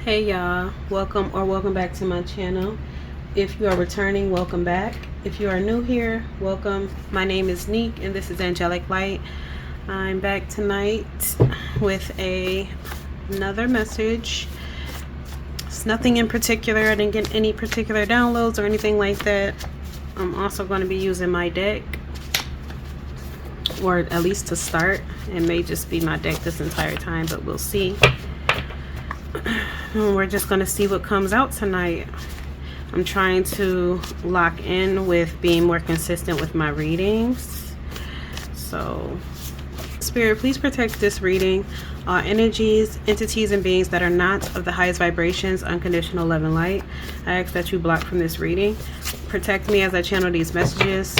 Hey y'all, welcome back to my channel. If you are returning, welcome back. If you are new here, welcome. My name is Neek and this is Angelic Light. I'm back tonight with another message. It's nothing in particular. I didn't get any particular downloads or anything like that. I'm also going to be using my deck, or at least to start. It may just be my deck this entire time, but we'll see. We're just going to see what comes out tonight. I'm trying to lock in with being more consistent with my readings. So, Spirit, please protect this reading. All energies, entities, and beings that are not of the highest vibrations, unconditional love and light, I ask that you block from this reading. Protect me as I channel these messages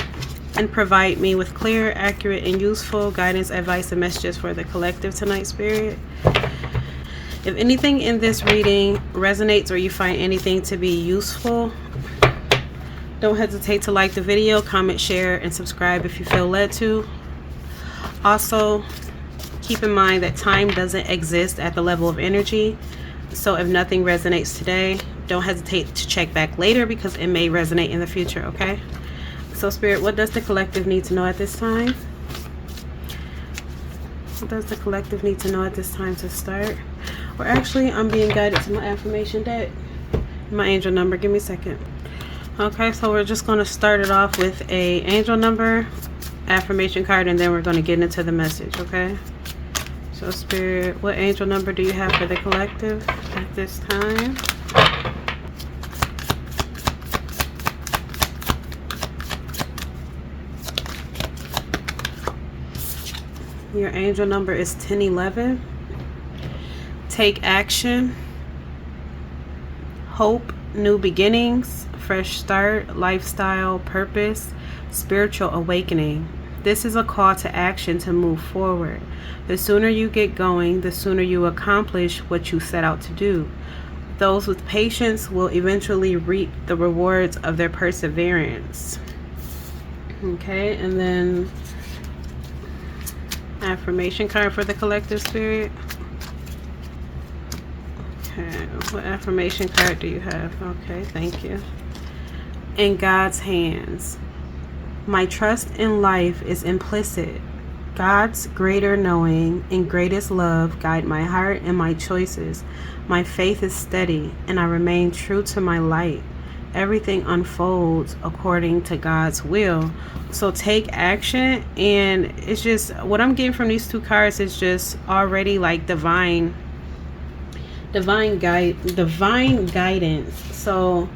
and provide me with clear, accurate, and useful guidance, advice, and messages for the collective tonight, Spirit. If anything in this reading resonates or you find anything to be useful, don't hesitate to like the video, comment, share, and subscribe if you feel led to. Also, keep in mind that time doesn't exist at the level of energy. So if nothing resonates today, don't hesitate to check back later because it may resonate in the future, okay? So Spirit, what does the collective need to know at this time? What does the collective need to know at this time to start? Or actually, I'm being guided to my affirmation deck. My angel number, give me a second. Okay, so we're just going to start it off with a angel number, affirmation card, and then we're going to get into the message, okay? So Spirit, what angel number do you have for the collective at this time? Your angel number is 1011. Take action, hope, new beginnings, fresh start, lifestyle, purpose, spiritual awakening. This is a call to action to move forward. The sooner you get going, the sooner you accomplish what you set out to do. Those with patience will eventually reap the rewards of their perseverance. Okay, and then affirmation card for the collective, Spirit. Okay, what affirmation card do you have? Okay, thank you. In God's hands. My trust in life is implicit. God's greater knowing and greatest love guide my heart and my choices. My faith is steady and I remain true to my light. Everything unfolds according to God's will. So take action, and it's just what I'm getting from these two cards is just already like divine guidance. So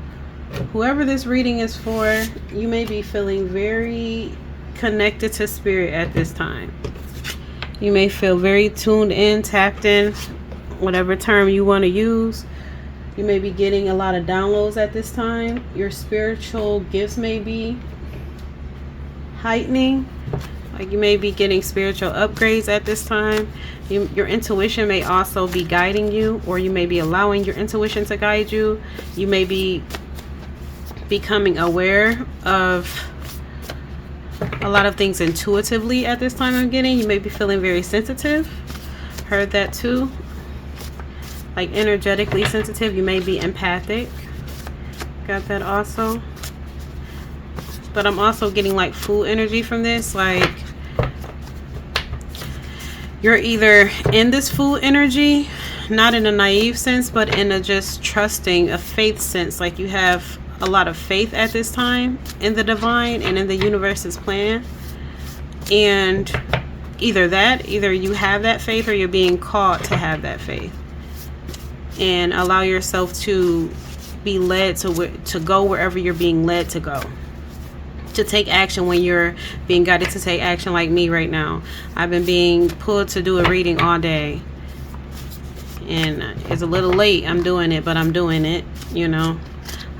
whoever this reading is for, you may be feeling very connected to Spirit at this time. You may feel very tuned in, tapped in, whatever term you want to use. You may be getting a lot of downloads at this time. Your spiritual gifts may be heightening. Like you may be getting spiritual upgrades at this time. Your intuition may also be guiding you, or you may be allowing your intuition to guide you. You may be becoming aware of a lot of things intuitively at this time. I'm getting, you may be feeling very sensitive. Heard that too. Like energetically sensitive. You may be empathic. Got that also. But I'm also getting like full energy from this. Like you're either in this full energy, not in a naive sense, but in a just trusting, a faith sense. Like you have a lot of faith at this time in the divine and in the universe's plan. And either you have that faith, or you're being called to have that faith. And allow yourself to be led to go wherever you're being led to go. To take action when you're being guided to take action, like me right now. I've been being pulled to do a reading all day. And it's a little late. I'm doing it, but I'm doing it. You know,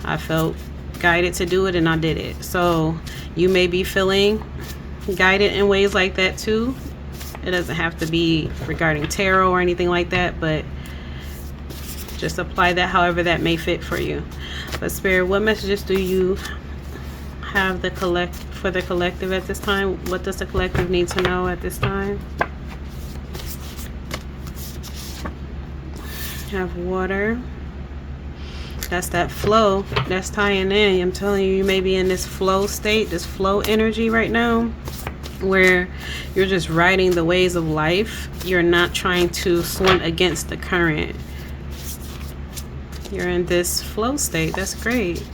I felt guided to do it and I did it. So you may be feeling guided in ways like that too. It doesn't have to be regarding tarot or anything like that, but just apply that however that may fit for you. But Spirit, what messages do you have for the collective at this time? What does the collective need to know at this time? Have water. That's that flow. That's tying in. I'm telling you, you may be in this flow state, this flow energy right now, where you're just riding the waves of life. You're not trying to swim against the current. You're in this flow state. That's great.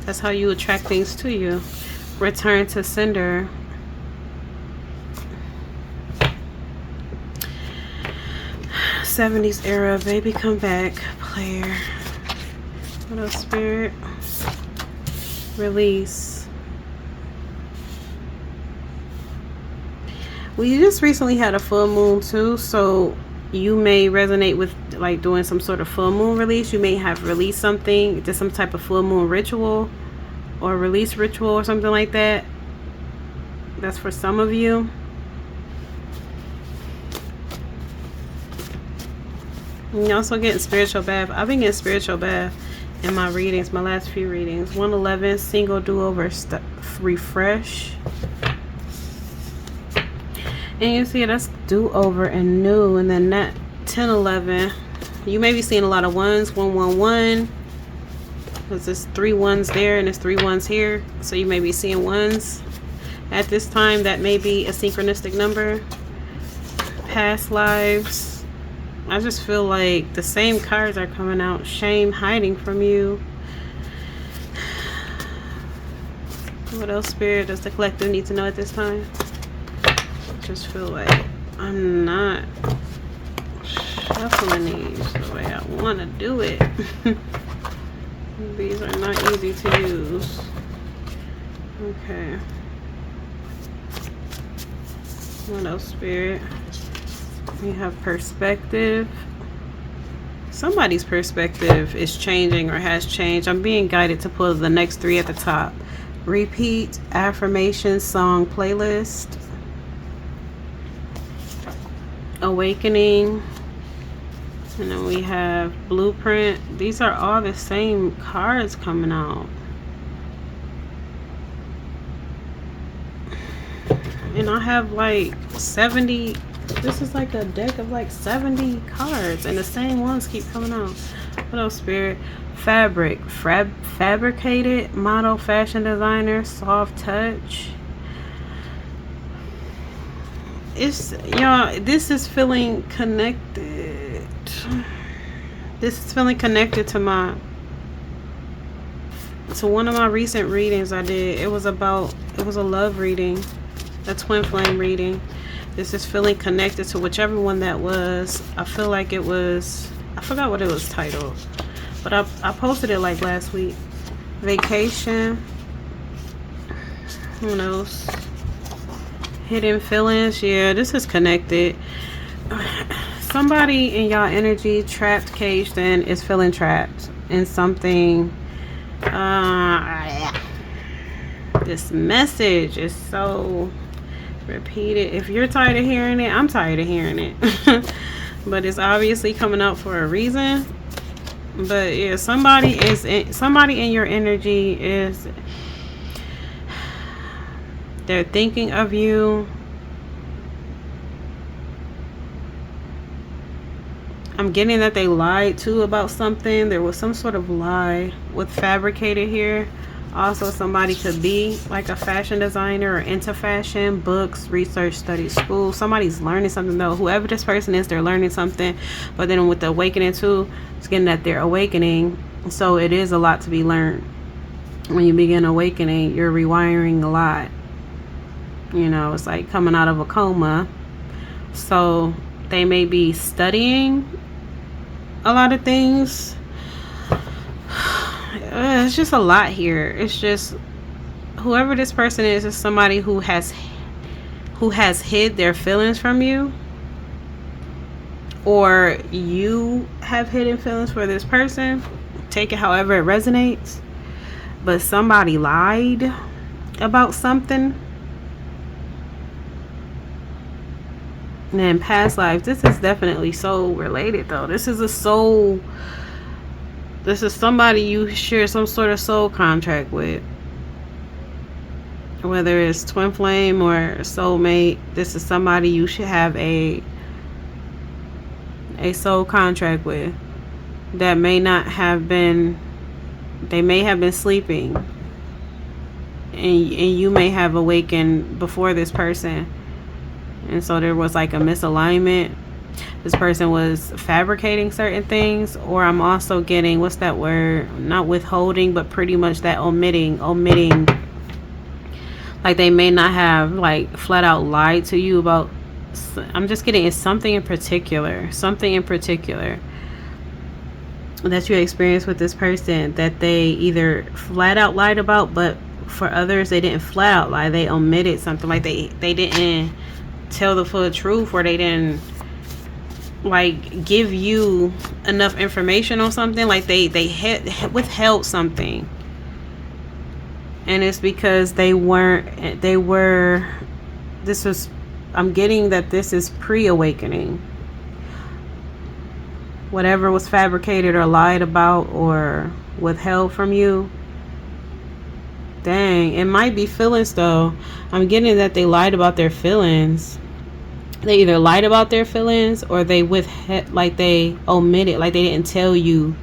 That's how you attract things to you. Return to sender. '70s era, baby, come back, player. What else, spirit? Release. We just recently had a full moon too, so you may resonate with like doing some sort of full moon release. You may have released something, just some type of full moon ritual or release ritual or something like that. That's for some of you. You're also getting spiritual bath. I've been getting spiritual bath in my readings, my last few readings. 111, single do-over, refresh. And you see that's do-over and new. And then that 1011, you may be seeing a lot of ones. 111, because there's 3 ones there and there's 3 ones here. So you may be seeing ones at this time. That may be a synchronistic number. Past lives. I just feel like the same cards are coming out. Shame hiding from you. What else, Spirit, does the collective need to know at this time? I just feel like I'm not shuffling these the way I want to do it. These are not easy to use. Okay. What else, Spirit? We have perspective. Somebody's perspective is changing or has changed. I'm being guided to pull the next 3 at the top. Repeat, affirmation, song, playlist. Awakening. And then we have blueprint. These are all the same cards coming out. And I have like 70. This is like a deck of like 70 cards, and the same ones keep coming out. What else, Spirit? Fabric, fabricated, model, fashion designer, soft touch. It's, y'all, this is feeling connected. This is feeling connected to one of my recent readings I did. It was a love reading, a twin flame reading. This is feeling connected to whichever one that was. I feel like it was, I forgot what it was titled, but I posted it like last week. Vacation. Who knows? Hidden feelings. Yeah, this is connected. Somebody in y'all energy trapped, caged in, is feeling trapped in something. This message is so repeated. If you're tired of hearing it, I'm tired of hearing it. But it's obviously coming out for a reason. But yeah, somebody in your energy is, they're thinking of you. I'm getting that they lied too about something. There was some sort of lie with fabricated here. Also, somebody could be like a fashion designer or into fashion, books, research, study, school. Somebody's learning something though. Whoever this person is, they're learning something. But then with the awakening too, it's getting that they're awakening. So it is a lot to be learned. When you begin awakening, you're rewiring a lot. You know, it's like coming out of a coma. So they may be studying a lot of things. It's just a lot here. It's just, whoever this person is somebody who has hid their feelings from you, or you have hidden feelings for this person. Take it however it resonates. But somebody lied about something. And then past lives, this is definitely soul related though. This is a soul. This is somebody you share some sort of soul contract with. Whether it's twin flame or soulmate, this is somebody you should have a soul contract with. that may not have been, they may have been sleeping, and you may have awakened before this person, and so there was like a misalignment. This person was fabricating certain things, or I'm also getting, what's that word, not withholding, but pretty much that omitting, like they may not have like flat out lied to you about, I'm just getting, it's something in particular that you experienced with this person that they either flat out lied about, but for others they didn't flat out lie, they omitted something, like they didn't tell the full truth, or they didn't like give you enough information on something, like they withheld something. And it's because this was, I'm getting that this is pre-awakening. Whatever was fabricated or lied about or withheld from you. Dang, it might be feelings though. I'm getting that they lied about their feelings. They either lied about their feelings, or they like they omitted, like they didn't tell you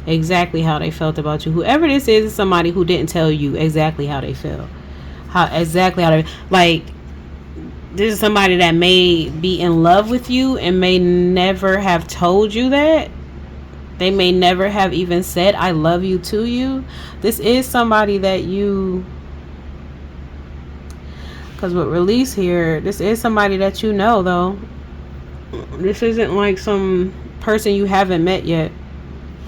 exactly how they felt about you. Whoever this is somebody who didn't tell you exactly how they feel. Like, this is somebody that may be in love with you and may never have told you that. They may never have even said I love you to you. This is somebody that you, because with release here, this is somebody that you know though. This isn't like some person you haven't met yet.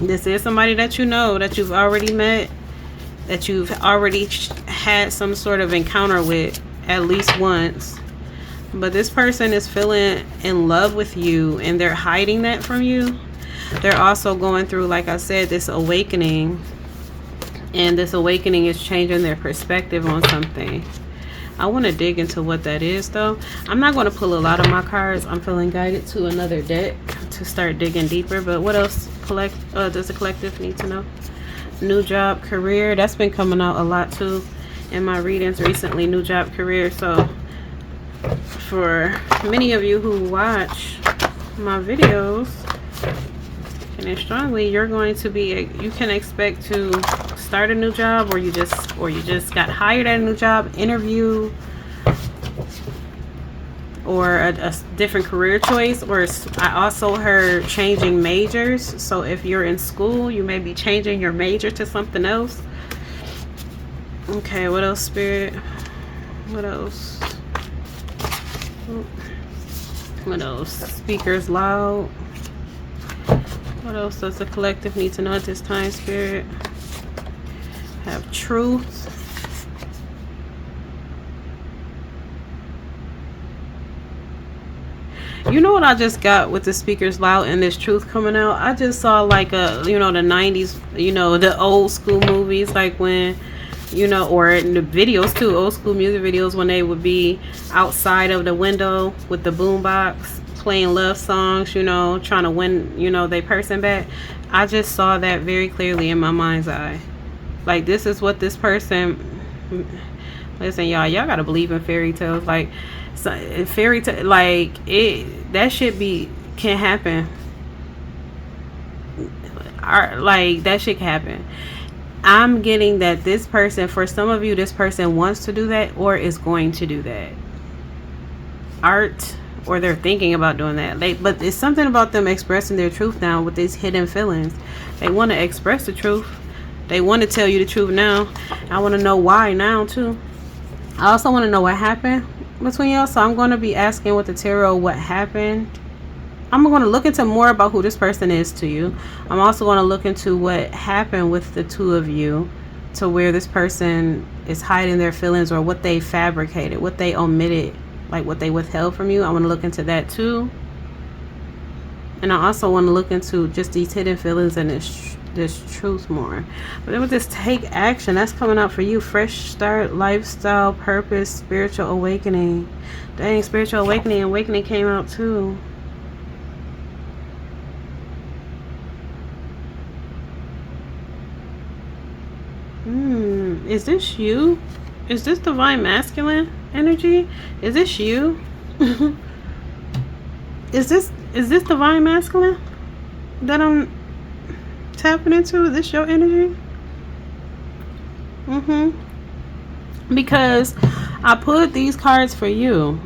This is somebody that you know, that you've already met, that you've already had some sort of encounter with at least once. But this person is feeling in love with you, and they're hiding that from you. They're also going through, like I said, this awakening. And this awakening is changing their perspective on something. I want to dig into what that is, though. I'm not going to pull a lot of my cards. I'm feeling guided to another deck to start digging deeper. But what else does the collective need to know? New job, career. That's been coming out a lot, too, in my readings recently. New job, career. So for many of you who watch my videos, and strongly, you're going to be, you can expect to start a new job, or you just got hired at a new job, interview, or a different career choice. Or I also heard changing majors. So if you're in school, you may be changing your major to something else. Okay, what else, Spirit? What else? What else? Speakers loud. What else does the collective need to know at this time, Spirit? Have truth. You know what I just got with the speakers loud and this truth coming out? I just saw like the 90s, the old school movies, like when, or in the videos too, old school music videos, when they would be outside of the window with the boombox playing love songs, trying to win, their person back. I just saw that very clearly in my mind's eye. Like, this is what this person, listen, y'all gotta believe in fairy tales. Like, fairy tale, like, that shit can happen. Like, that shit can happen. I'm getting that this person, for some of you, this person wants to do that or is going to do that. Or they're thinking about doing that. But it's something about them expressing their truth now with these hidden feelings. They want to express the truth. They want to tell you the truth now. I want to know why now too. I also want to know what happened between y'all. So I'm going to be asking with the tarot what happened. I'm going to look into more about who this person is to you. I'm also going to look into what happened with the two of you, to where this person is hiding their feelings, or what they fabricated, what they omitted, like what they withheld from you. I want to look into that too. And I also want to look into just these hidden feelings and this truth more. But then with this take action, that's coming out for you. Fresh start, lifestyle, purpose, spiritual awakening. Dang, spiritual awakening. Awakening came out too. Is this you? Is this divine masculine energy? Is this you? Is this divine masculine that I'm tapping into? Is this your energy? Because I pulled these cards for you,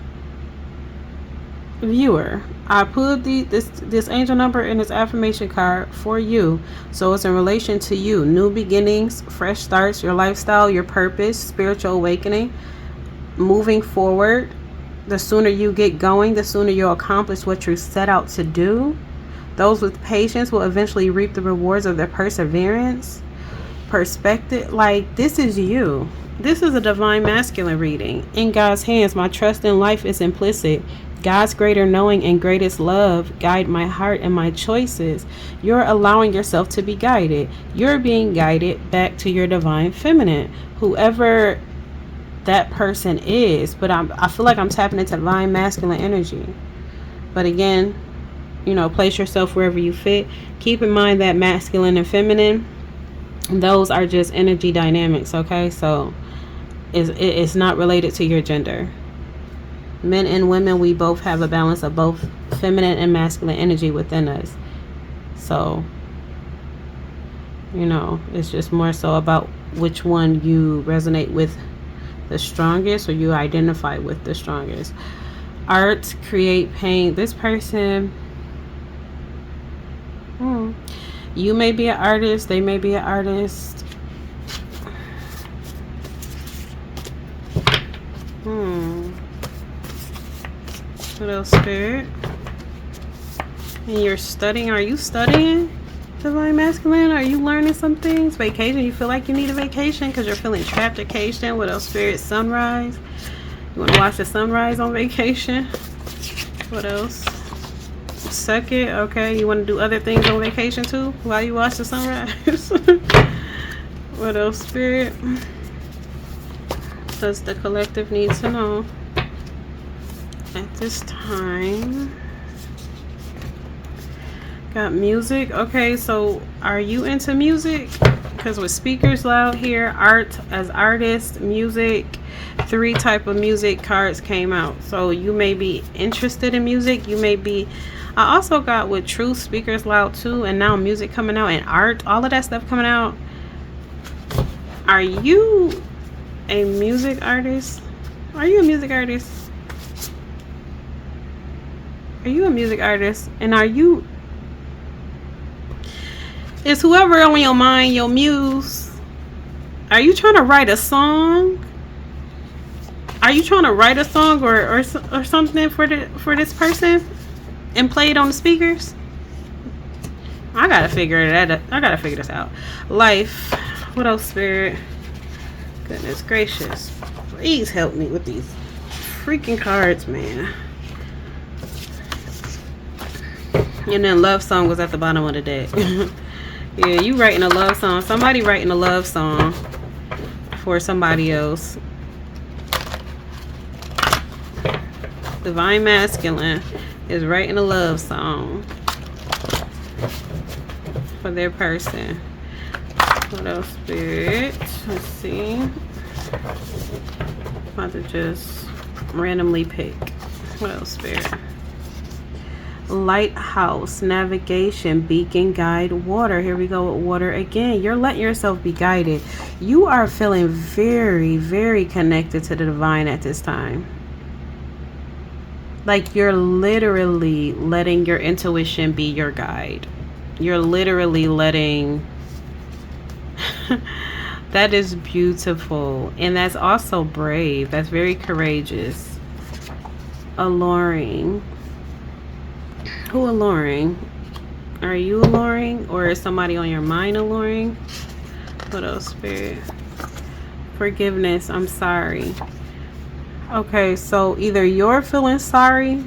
viewer. I pulled this angel number and this affirmation card for you. So it's in relation to you. New beginnings, fresh starts, your lifestyle, your purpose, spiritual awakening, moving forward. The sooner you get going, the sooner you'll accomplish what you set out to do. Those with patience will eventually reap the rewards of their perseverance. Perspective, like, this is you. This is a divine masculine reading. In God's hands, my trust in life is implicit. God's greater knowing and greatest love guide my heart and my choices. You're allowing yourself to be guided. You're being guided back to your divine feminine, whoever that person is. But I feel like I'm tapping into divine masculine energy. But again, you know, place yourself wherever you fit. Keep in mind that masculine and feminine, those are just energy dynamics, okay? So it's not related to your gender. Men and women, we both have a balance of both feminine and masculine energy within us. So, you know, it's just more so about which one you resonate with the strongest, or you identify with the strongest. Art, create, paint. This person, you may be an artist, they may be an artist. What else, Spirit? And you're studying. Are you studying divine masculine? Are you learning some things? Vacation. You feel like you need a vacation because you're feeling trapped. Vacation. What else, Spirit? Sunrise. You want to watch the sunrise on vacation? What else? Suck it. Okay. You want to do other things on vacation too while you watch the sunrise? What else, Spirit? Does the collective need to know at this time? Got music. Okay, so are you into music? Because with speakers loud here, art as artist, music, 3 type of music cards came out. So you may be interested in music. You may be, I also got with truth, speakers loud too, and now music coming out and art, all of that stuff coming out. Are you a music artist? Are you a music artist? Are you a music artist? And are you, is whoever on your mind your muse? Are you trying to write a song? Are you trying to write a song or something for this person and play it on the speakers? I gotta figure this out. Life. What else, Spirit? Goodness gracious. Please help me with these freaking cards, man. And then love song was at the bottom of the deck. Yeah, you writing a love song. Somebody writing a love song for somebody else. Divine masculine is writing a love song for their person. What else, Spirit? Let's see. I'm about to just randomly pick. What else, Spirit? Lighthouse, navigation, beacon, guide, water. Here we go with water again. You're letting yourself be guided. You are feeling very, very connected to the divine at this time. Like you're literally letting your intuition be your guide. You're literally letting... That is beautiful. And that's also brave. That's very courageous. Alluring. Who alluring? Are you alluring? Or is somebody on your mind alluring? What else, Spirit? Forgiveness. I'm sorry. Okay, so either you're feeling sorry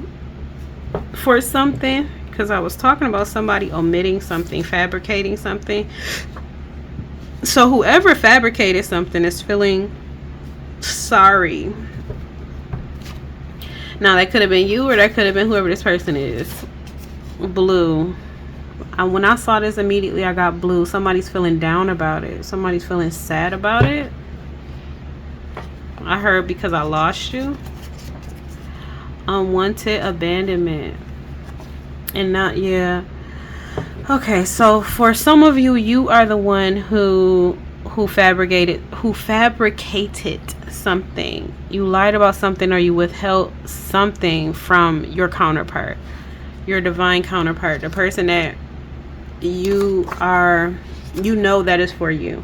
for something, because I was talking about somebody omitting something, fabricating something. So whoever fabricated something is feeling sorry. Now that could have been you, or that could have been whoever this person is. Blue. When I saw this, immediately I got blue. Somebody's feeling down about it. Somebody's feeling sad about it. I heard because I lost you. Unwanted abandonment. And not, yeah. Okay, so for some of you, you are the one who fabricated something. You lied about something, or you withheld something from your counterpart, your divine counterpart, the person that you know that is for you.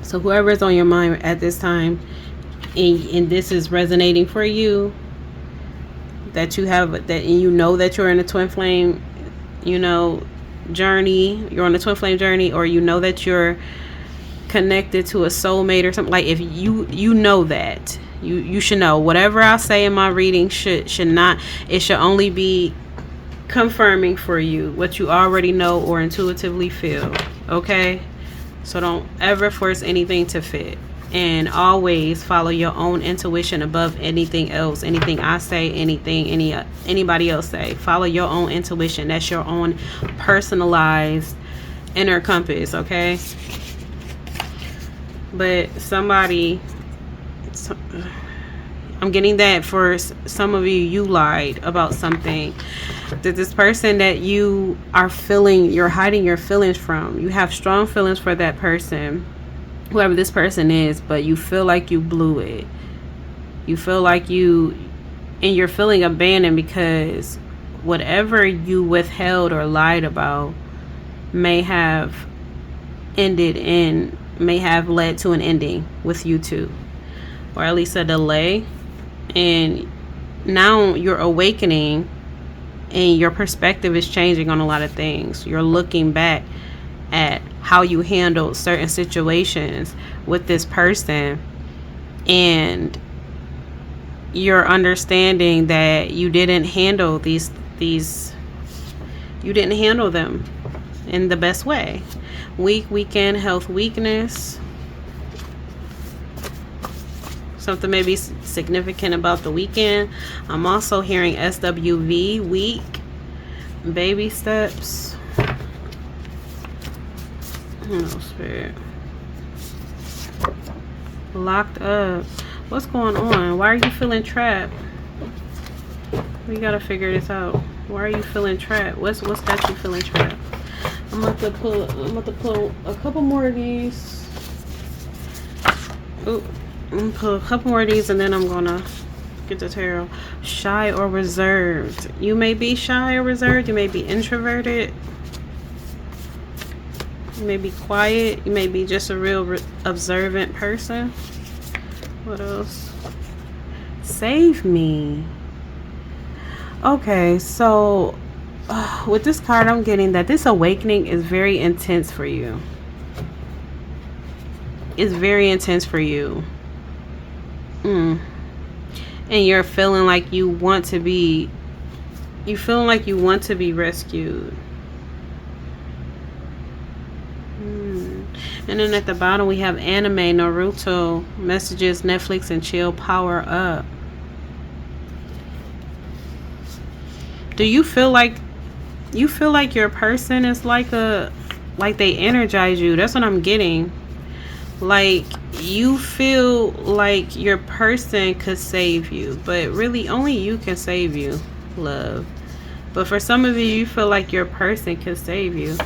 So whoever is on your mind at this time, and this is resonating for you, that you have that, and you know that you're in a twin flame, journey. You're on a twin flame journey, or you know that you're connected to a soulmate or something. Like, if you know that, you should know. Whatever I say in my reading should not. It should only be confirming for you what you already know or intuitively feel. Okay, so don't ever force anything to fit, and always follow your own intuition above anything else. Anything I say, anything anybody else say, follow your own intuition. That's your own personalized inner compass. Okay, but I'm getting that for some of you, you lied about something. That this person that you are feeling, you're hiding your feelings from. You have strong feelings for that person, whoever this person is, but you feel like you blew it. You feel like you're feeling abandoned because whatever you withheld or lied about may have led to an ending with you two, or at least a delay. And now you're awakening, and your perspective is changing on a lot of things. You're looking back at how you handled certain situations with this person, and you're understanding that you didn't handle you didn't handle them in the best way. Weekend, health weakness. Something may be significant about the weekend. I'm also hearing SWV, week, baby steps. No, spirit. Locked up. What's going on? Why are you feeling trapped? We gotta figure this out. Why are you feeling trapped? What's got you feeling trapped? I'm about to pull a couple more of these. Ooh. I'm gonna pull a couple more of these, and then I'm gonna get the tarot. Shy or reserved. You may be shy or reserved. You may be introverted. You may be quiet. You may be just a real observant person. What else? Save me. Okay, so with this card, I'm getting that this awakening is very intense for you. It's very intense for you. And you're feeling like you want to be rescued. And then at the bottom we have anime, Naruto, messages, Netflix, and chill, power up. Do you feel like your person is like they energize you? That's what I'm getting. Like, you feel like your person could save you, but really only you can save you, love. But for some of you, you feel like your person could save you.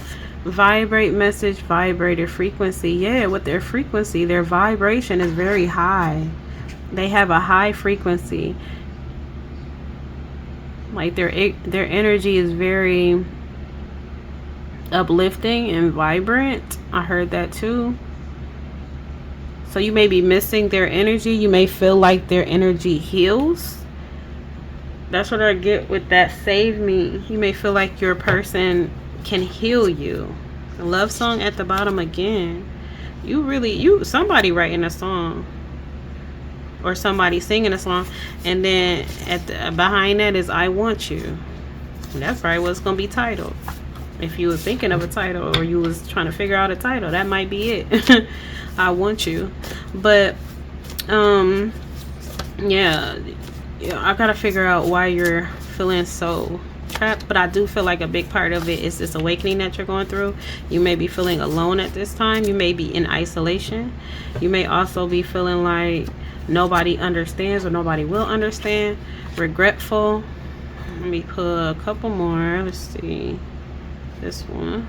Vibrate, message, vibrator, frequency. Yeah, with their frequency, their vibration is very high. They have a high frequency. Like, their energy is very uplifting and vibrant. I heard that too. So you may be missing their energy. You may feel like their energy heals. That's what I get with that save me. You may feel like your person can heal you. The love song at the bottom again. Somebody writing a song. Or somebody singing a song. And then behind that is I Want You. And that's probably what it's going to be titled. If you were thinking of a title, or you was trying to figure out a title, that might be it. I Want You. But yeah, I gotta figure out why you're feeling so trapped. But I do feel like a big part of it is this awakening that you're going through. You may be feeling alone at this time. You may be in isolation. You may also be feeling like nobody understands, or nobody will understand. Regretful. Let me pull a couple more. Let's see. This one.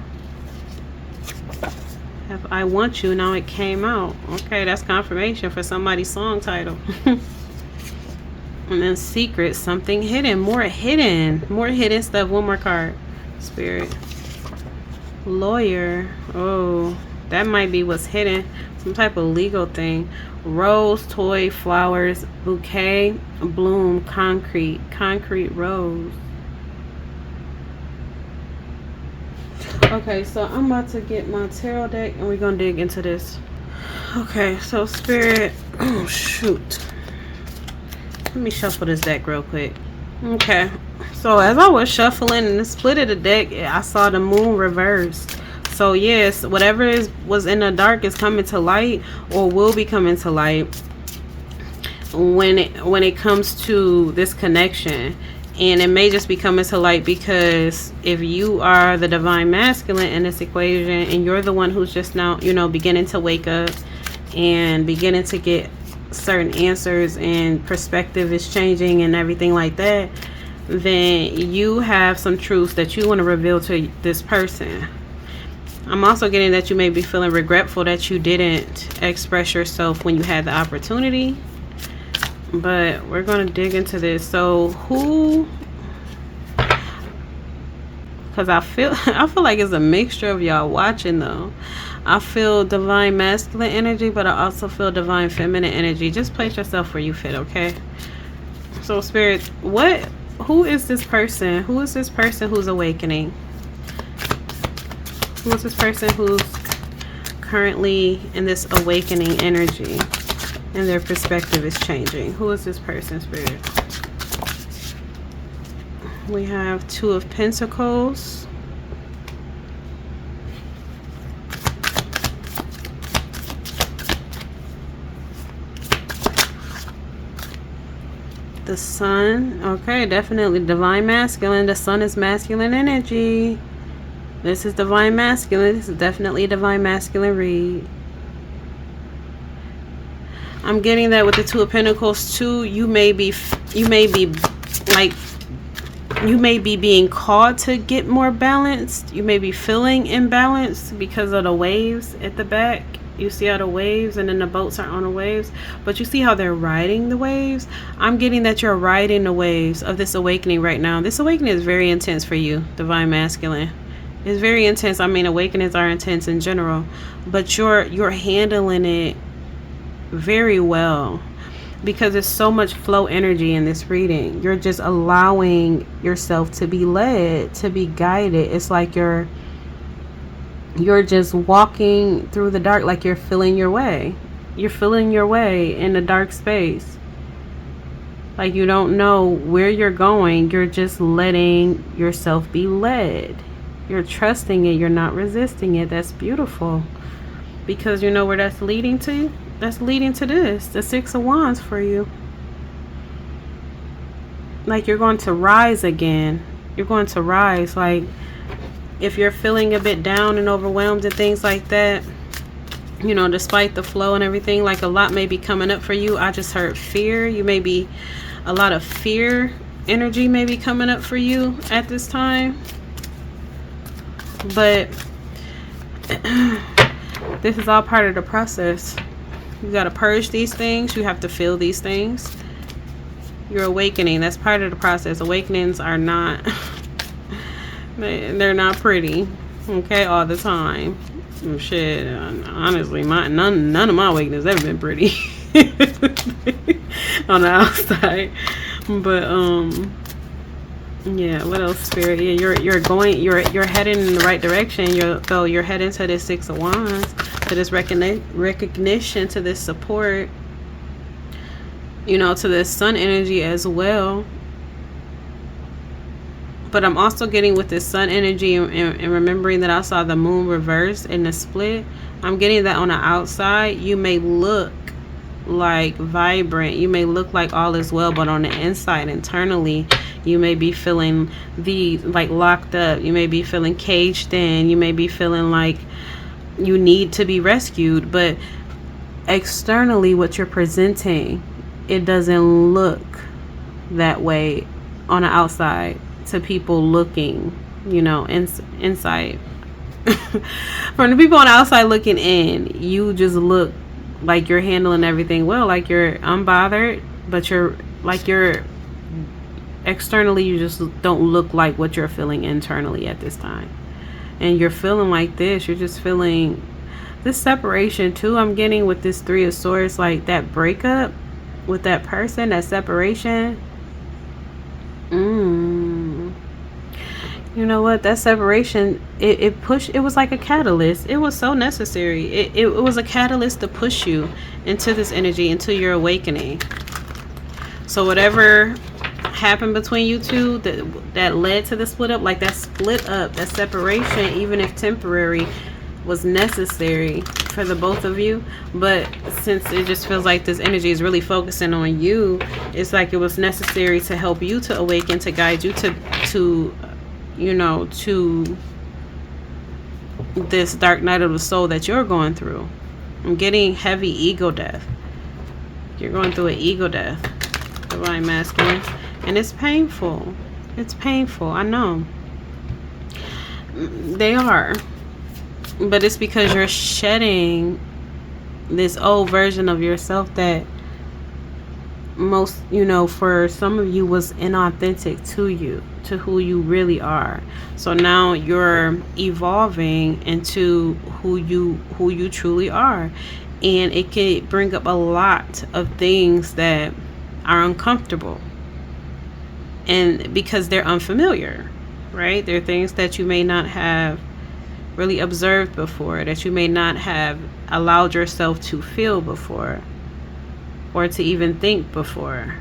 Have I Want You, now it came out. Okay, that's confirmation for somebody's song title. And then Secret, something hidden. More hidden stuff. One more card. Spirit. Lawyer. Oh, that might be what's hidden. Some type of legal thing. Rose, toy, flowers, bouquet, bloom, concrete rose. Okay, so I'm about to get my tarot deck and we're gonna dig into this. Okay, so Spirit, oh shoot, let me shuffle this deck real quick. Okay, so as I was shuffling and the split of the deck, I saw the moon reversed. So yes, whatever was in the dark is coming to light, or will be coming to light when it comes to this connection. And it may just be coming to light because if you are the divine masculine in this equation and you're the one who's just now, you know, beginning to wake up and beginning to get certain answers and perspective is changing and everything like that, then you have some truths that you want to reveal to this person. I'm also getting that you may be feeling regretful that you didn't express yourself when you had the opportunity. But we're going to dig into this. So who, because I feel like it's a mixture of y'all watching though. I feel divine masculine energy, but I also feel divine feminine energy. Just place yourself where you fit, okay? So Spirit, who is this person? Who is this person who's awakening? Who is this person who's currently in this awakening energy? And their perspective is changing. Who is this person, Spirit? We have Two of Pentacles. The Sun. Okay, definitely divine masculine. The Sun is masculine energy. This is divine masculine. This is definitely a divine masculine read. I'm getting that with the Two of Pentacles too. You may be being called to get more balanced. You may be feeling imbalanced because of the waves at the back. You see how the waves and then the boats are on the waves, but you see how they're riding the waves. I'm getting that you're riding the waves of this awakening right now. This awakening is very intense for you, divine masculine. It's very intense. I mean, awakenings are intense in general, but you're handling it very well because there's so much flow energy in this reading. You're just allowing yourself to be led, to be guided. It's like you're just walking through the dark, like you're feeling your way. You're feeling your way in the dark space. Like you don't know where you're going. You're just letting yourself be led. You're trusting it. You're not resisting it. That's beautiful. Because you know where that's leading to? That's leading to this, the Six of Wands for you. Like you're going to rise again. You're going to rise. Like if you're feeling a bit down and overwhelmed and things like that, you know, despite the flow and everything, like a lot may be coming up for you. I just heard fear. You may be, a lot of fear energy may be coming up for you at this time. But this is all part of the process. You got to purge these things. You have to feel these things. You're awakening. That's part of the process. Awakenings are not, they're not pretty, okay, all the time. Shit, honestly, none of my awakenings ever been pretty on the outside. But yeah, what else, Spirit? Yeah, you're heading in the right direction. You're heading to this Six of Wands, to this recognition, to this support, you know, to this Sun energy as well. But I'm also getting with this Sun energy and remembering that I saw the moon reverse in the split. I'm getting that on the outside you may look like vibrant, you may look like all is well, but on the inside, internally, you may be feeling like locked up. You may be feeling caged in. You may be feeling like you need to be rescued. But externally, what you're presenting, it doesn't look that way on the outside to people looking you know, inside. From the people on the outside looking in, you just look like you're handling everything well, like you're unbothered, but you're externally, you just don't look like what you're feeling internally at this time. And you're feeling like this, you're just feeling this separation too. I'm getting with this Three of Swords, like that breakup with that person, that separation. You know what, that separation, it pushed, it was like a catalyst. It was so necessary. It was a catalyst to push you into this energy, into your awakening. So whatever happened between you two that led to the split up, like that split up, that separation, even if temporary, was necessary for the both of you. But since it just feels like this energy is really focusing on you, it's like it was necessary to help you to awaken, to guide you to you know, to this dark night of the soul that you're going through. I'm getting heavy ego death. You're going through an ego death, divine masculine, and it's painful. It's painful, I know. They are. But it's because you're shedding this old version of yourself that most, you know, for some of you was inauthentic to you, to who you really are. So now you're evolving into who you truly are, and it can bring up a lot of things that are uncomfortable, and because they're unfamiliar, right? They're things that you may not have really observed before, that you may not have allowed yourself to feel before, or to even think before.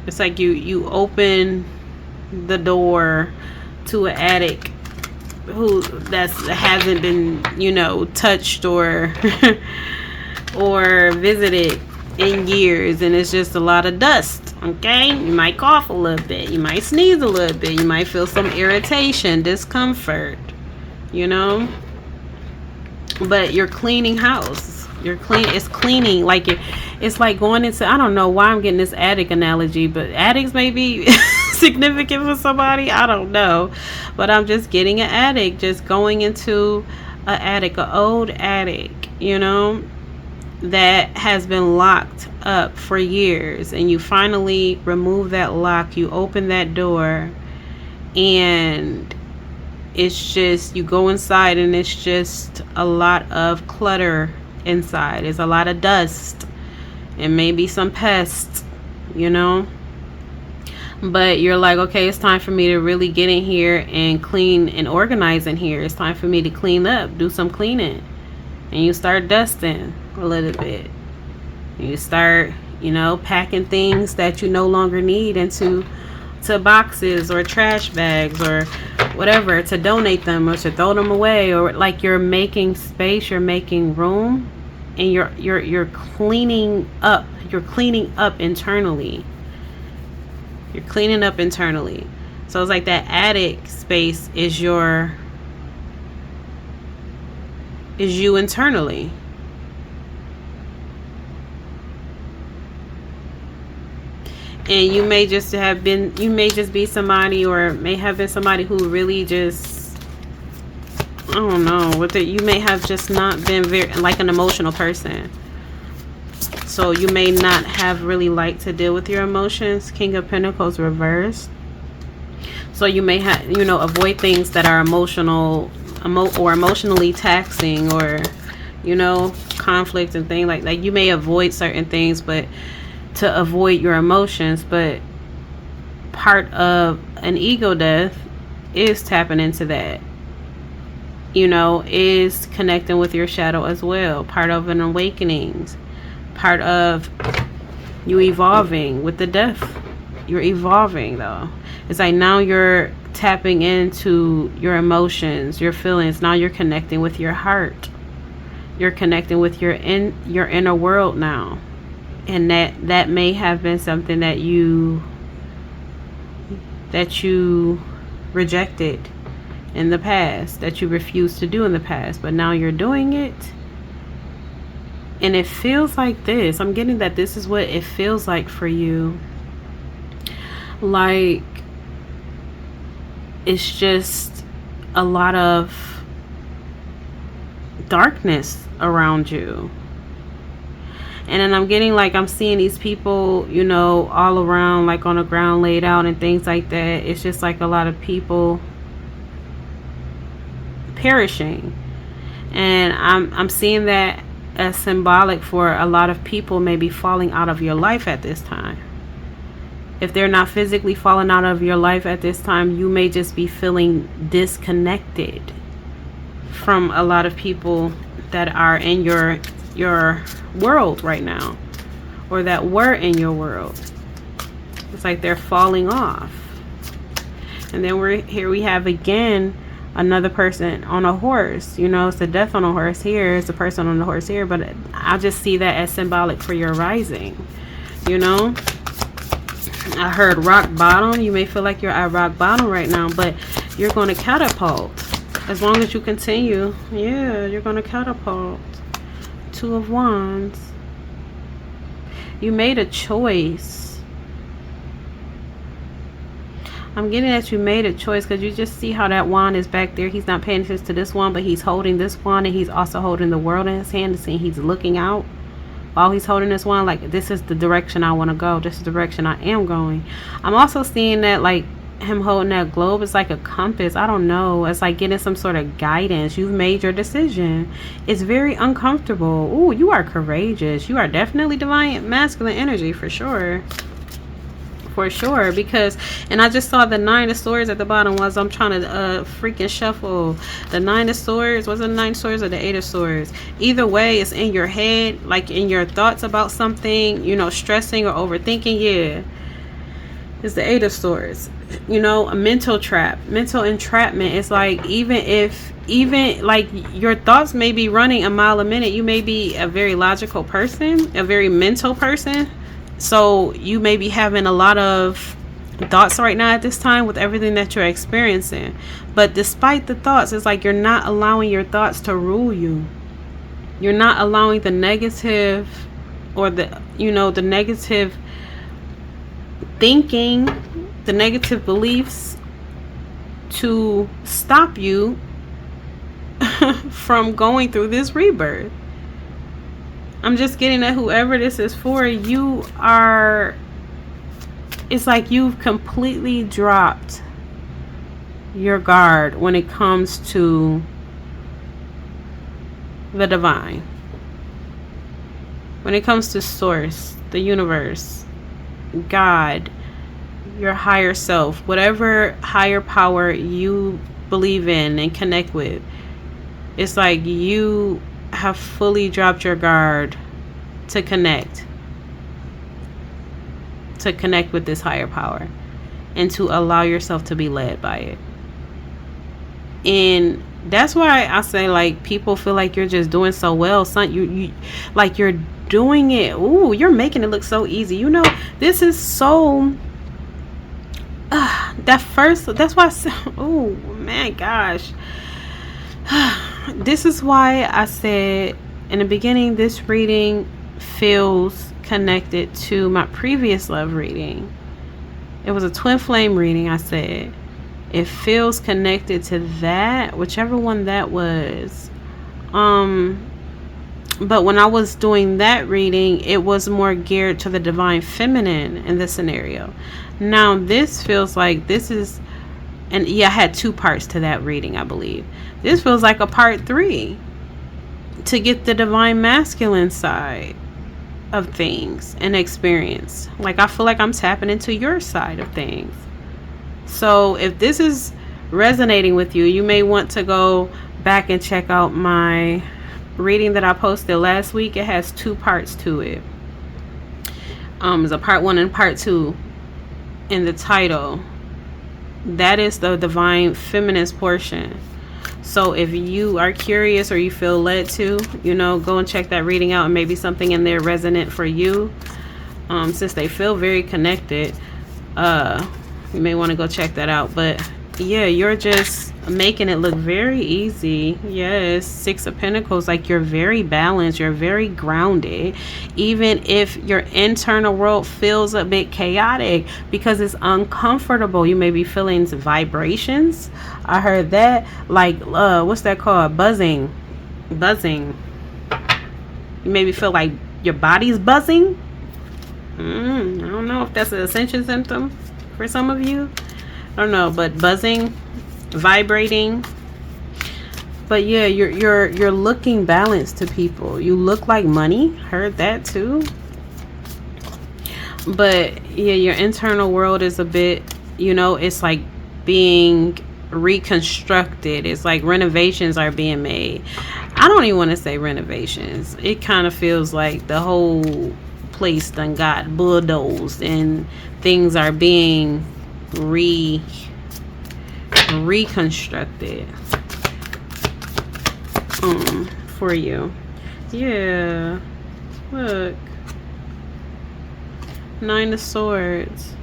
It's like you open the door to an addict who hasn't been, you know, touched or or visited in years, and it's just a lot of dust. Okay, you might cough a little bit, you might sneeze a little bit, you might feel some irritation, discomfort, you know, but you're cleaning house. It's cleaning, like it's like going into, I don't know why I'm getting this attic analogy, but attics may be significant for somebody, I don't know, but I'm just getting an attic, just going into an old attic, you know, that has been locked up for years, and you finally remove that lock, you open that door, and it's just, you go inside and it's just a lot of clutter inside. It's a lot of dust and maybe some pests, you know, but you're like, okay, it's time for me to really get in here and clean and organize in here. It's time for me to clean up, do some cleaning. And you start dusting a little bit. You start, you know, packing things that you no longer need into boxes or trash bags or whatever, to donate them or to throw them away, or like you're making space, you're making room, and you're cleaning up. You're cleaning up internally. You're cleaning up internally. So it's like that attic space is you internally. And you may just be somebody, or may have been somebody who really just, I don't know, you may have just not been very, like, an emotional person. So you may not have really liked to deal with your emotions. King of Pentacles reversed. So you may have, you know, avoid things that are emotional, or emotionally taxing, or, you know, conflict and things like that. You may avoid certain things, but to avoid your emotions. But part of an ego death is tapping into that, you know, is connecting with your shadow as well. Part of an awakening, part of you evolving with the death. You're evolving, though. It's like now you're tapping into your emotions, your feelings. Now you're connecting with your heart. You're connecting with your inner world now. And that may have been something that you rejected in the past, that you refused to do in the past, but now you're doing it. And it feels like this. I'm getting that this is what it feels like for you. Like it's just a lot of darkness around you. And then I'm getting like, I'm seeing these people, you know, all around, like on the ground laid out and things like that. It's just like a lot of people perishing. And I'm seeing that as symbolic for a lot of people maybe falling out of your life at this time. If they're not physically falling out of your life at this time, you may just be feeling disconnected from a lot of people that are in your world right now, or that were in your world. It's like they're falling off. And then we have again another person on a horse. You know, it's a death on a horse here, it's a person on the horse here, but I just see that as symbolic for your rising. You know, I heard rock bottom. You may feel like you're at rock bottom right now, but you're going to catapult. As long as you continue, yeah, you're going to catapult. Two of Wands. You made a choice. I'm getting that you made a choice, because you just see how that wand is back there. He's not paying attention to this wand, but he's holding this wand, and he's also holding the world in his hand. And he's looking out while he's holding this wand, like, this is the direction I want to go. This is the direction I am going. I'm also seeing that, like, him holding that globe is like a compass. I don't know. It's like getting some sort of guidance. You've made your decision. It's very uncomfortable. Ooh, you are courageous. You are definitely divine masculine energy for sure. For sure. Because, and I just saw the 9 of swords at the bottom was I'm trying to freaking shuffle. The 9 of swords. Was it the 9 of swords or the 8 of swords? Either way, it's in your head, like in your thoughts about something, you know, stressing or overthinking. Yeah. It's the 8 of swords. You know, a mental trap, mental entrapment. It's like, even like your thoughts may be running a mile a minute. You may be a very logical person, a very mental person. So you may be having a lot of thoughts right now at this time with everything that you're experiencing. But despite the thoughts, it's like you're not allowing your thoughts to rule you. You're not allowing the negative, or the, you know, the negative thinking, the negative beliefs to stop you from going through this rebirth. I'm just getting that whoever this is for, you are, it's like you've completely dropped your guard when it comes to the divine. When it comes to source, the universe, God, your higher self, whatever higher power you believe in and connect with, it's like you have fully dropped your guard to connect with this higher power, and to allow yourself to be led by it. And that's why I say, like, people feel like you're just doing so well, son. You like you're doing it. Ooh, you're making it look so easy. You know, this is so that's why I said, oh man, gosh. This is why I said in the beginning, this reading feels connected to my previous love reading. It was a twin flame reading. I said it feels connected to that, whichever one that was. But when I was doing that reading, it was more geared to the divine feminine in this scenario. Now this feels like this is, and yeah, I had 2 parts to that reading, I believe. This feels like a part 3 to get the divine masculine side of things and experience. Like, I feel like I'm tapping into your side of things. So if this is resonating with you, you may want to go back and check out my reading that I posted last week. It has 2 parts to it. It's a part 1 and part 2 in the title. That is the divine feminist portion. So if you are curious or you feel led to, you know, go and check that reading out, and maybe something in there resonant for you. Since they feel very connected, you may want to go check that out. But Yeah, you're just making it look very easy. Yes, Six of Pentacles, like you're very balanced, you're very grounded. Even if your internal world feels a bit chaotic because it's uncomfortable, you may be feeling vibrations. I heard that, like, what's that called? Buzzing. Buzzing. You maybe feel like your body's buzzing. I don't know if that's an ascension symptom for some of you. I don't know, but buzzing, vibrating. But yeah, you're looking balanced to people. You look like money. Heard that too. But yeah, your internal world is a bit, it's like being reconstructed. It's like renovations are being made. I don't even want to say renovations. It kind of feels like the whole place done got bulldozed and things are being reconstructed for you. Yeah, look, 9 of Swords,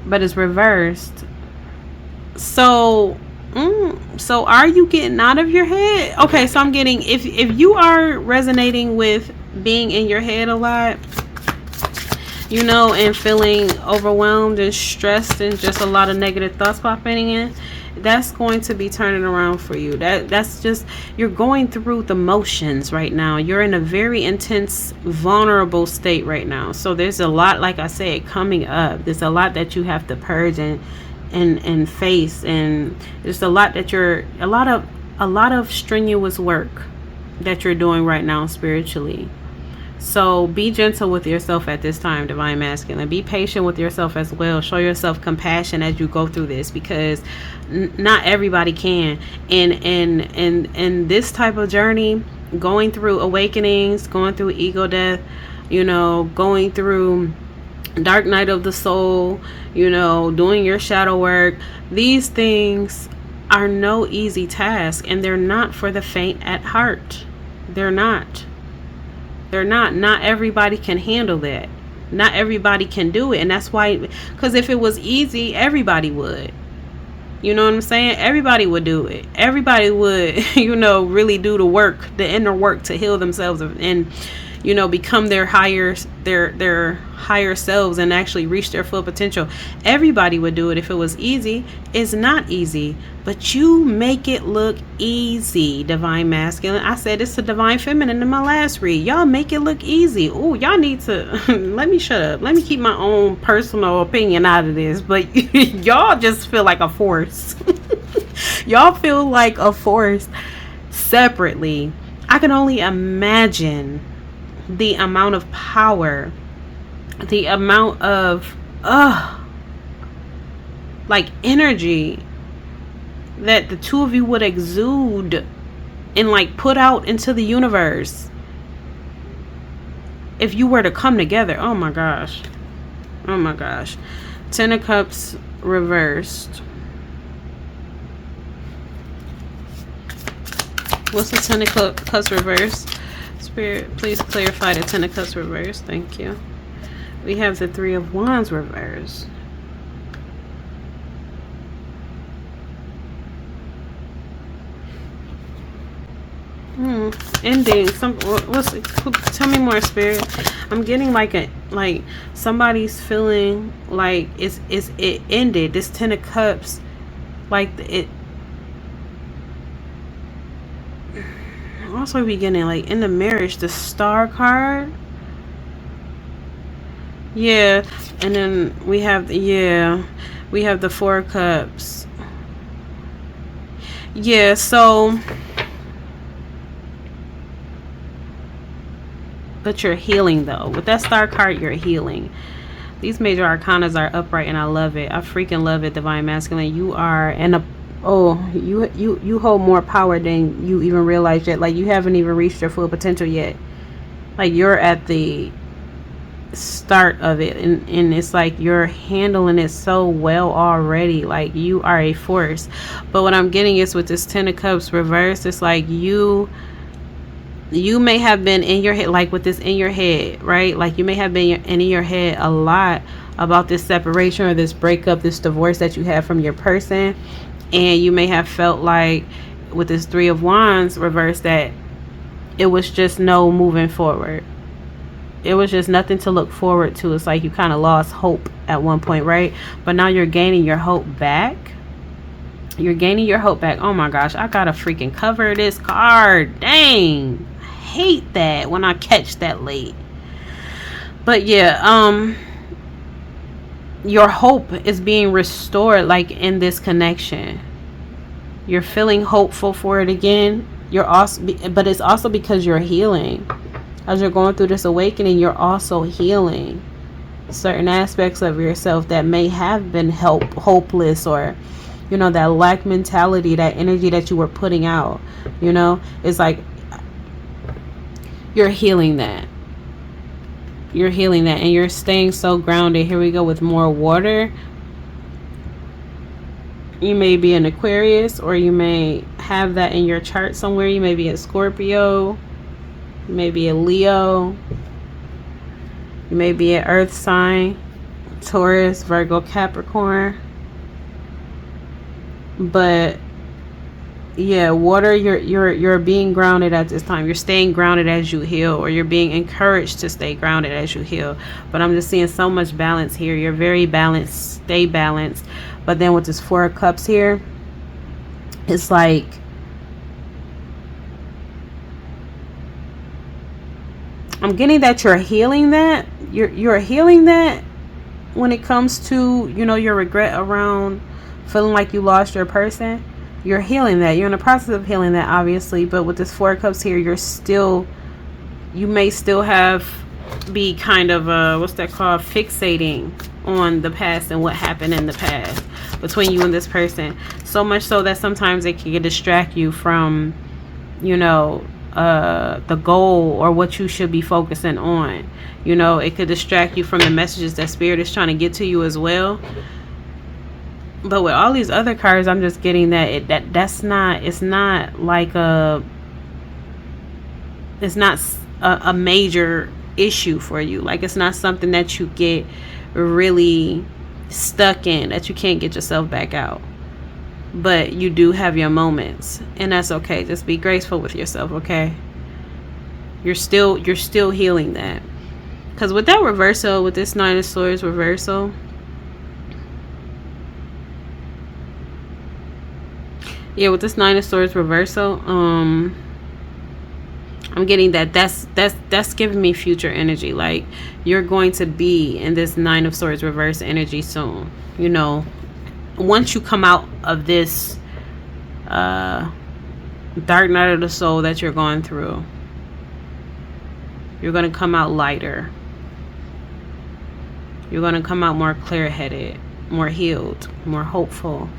but it's reversed. So are you getting out of your head? Okay, so I'm getting, if you are resonating with being in your head a lot, and feeling overwhelmed and stressed and just a lot of negative thoughts popping in, that's going to be turning around for you. That's just, you're going through the motions right now. You're in a very intense, vulnerable state right now. So there's a lot, like I said, coming up. There's a lot that you have to purge and face, and there's a lot that a lot of strenuous work that you're doing right now spiritually. So be gentle with yourself at this time, Divine Masculine. Be patient with yourself as well. Show yourself compassion as you go through this, because not everybody can. And this type of journey, going through awakenings, going through ego death, going through dark night of the soul, doing your shadow work, these things are no easy task, and they're not for the faint at heart. They're not. Not everybody can handle that. Not everybody can do it. And that's why, because if it was easy, everybody would. You know what I'm saying? Everybody would do it. Everybody would, really do the work, the inner work to heal themselves and, become their higher selves and actually reach their full potential. Everybody would do it if it was easy. It's not easy, but you make it look easy, Divine Masculine. I said it's a Divine Feminine in my last read. Y'all make it look easy. Oh, y'all need to let me shut up. Let me keep my own personal opinion out of this. But y'all just feel like a force. Y'all feel like a force separately. I can only imagine the amount of power, the amount of energy that the two of you would exude and put out into the universe if you were to come together. Oh my gosh. 10 of Cups reversed. What's the 10 of Cups reversed? Spirit, please clarify the 10 of Cups reverse. Thank you. We have the 3 of Wands reverse. Ending. Tell me more, Spirit. I'm getting like somebody's feeling like it ended. This 10 of Cups, also beginning in the marriage, the Star card. Yeah, and then we have the 4 of Cups. Yeah, so but you're healing though. With that Star card, you're healing. These major arcanas are upright, and I love it. I freaking love it, Divine Masculine. You are you hold more power than you even realize yet. You haven't even reached your full potential yet. You're at the start of it, and it's you're handling it so well already. You are a force. But what I'm getting is with this 10 of Cups reversed, it's you may have been in your head, with this in your head, right? You may have been in your head a lot, about this separation or this breakup, this divorce that you have from your person. And you may have felt like with this Three of Wands reverse that it was just no moving forward. It was just nothing to look forward to. It's like you kind of lost hope at one point, right? But now you're gaining your hope back. You're gaining your hope back. Oh my gosh, I gotta freaking cover this card. Dang, I hate that when I catch that late. But yeah, your hope is being restored, like in this connection. You're feeling hopeful for it again. You're also, but it's also because you're healing. As you're going through this awakening, you're also healing certain aspects of yourself that may have been hopeless, or you know, that lack mentality, that energy that you were putting out. You know, it's like you're healing that. You're healing that, and you're staying so grounded. Here we go with more water. You may be an Aquarius, or you may have that in your chart somewhere. You may be a Scorpio, you may be a Leo, you may be an Earth sign, Taurus, Virgo, Capricorn. But yeah, water, you're being grounded at this time. You're staying grounded as you heal, or you're being encouraged to stay grounded as you heal. But I'm just seeing so much balance here. You're very balanced. Stay balanced. But then with this Four of Cups here, it's like I'm getting that you're healing that. You're healing that when it comes to, you know, your regret around feeling like you lost your person. You're healing that. You're in the process of healing that, obviously. But with this Four of Cups here, you may still be kind of what's that called, fixating on the past and what happened in the past between you and this person. So much so that sometimes it can distract you from, you know, the goal or what you should be focusing on. You know, it could distract you from the messages that Spirit is trying to get to you as well. But with all these other cards, I'm just getting that it's not a major issue for you. Like, it's not something that you get really stuck in, that you can't get yourself back out. But you do have your moments, and that's okay. Just be graceful with yourself, okay? You're still healing that. Because with that reversal, with this Nine of Swords reversal, yeah, with this Nine of Swords reversal, I'm getting that's giving me future energy. Like, you're going to be in this Nine of Swords reverse energy soon. You know, once you come out of this dark night of the soul that you're going through, you're going to come out lighter. You're going to come out more clear-headed, more healed, more hopeful.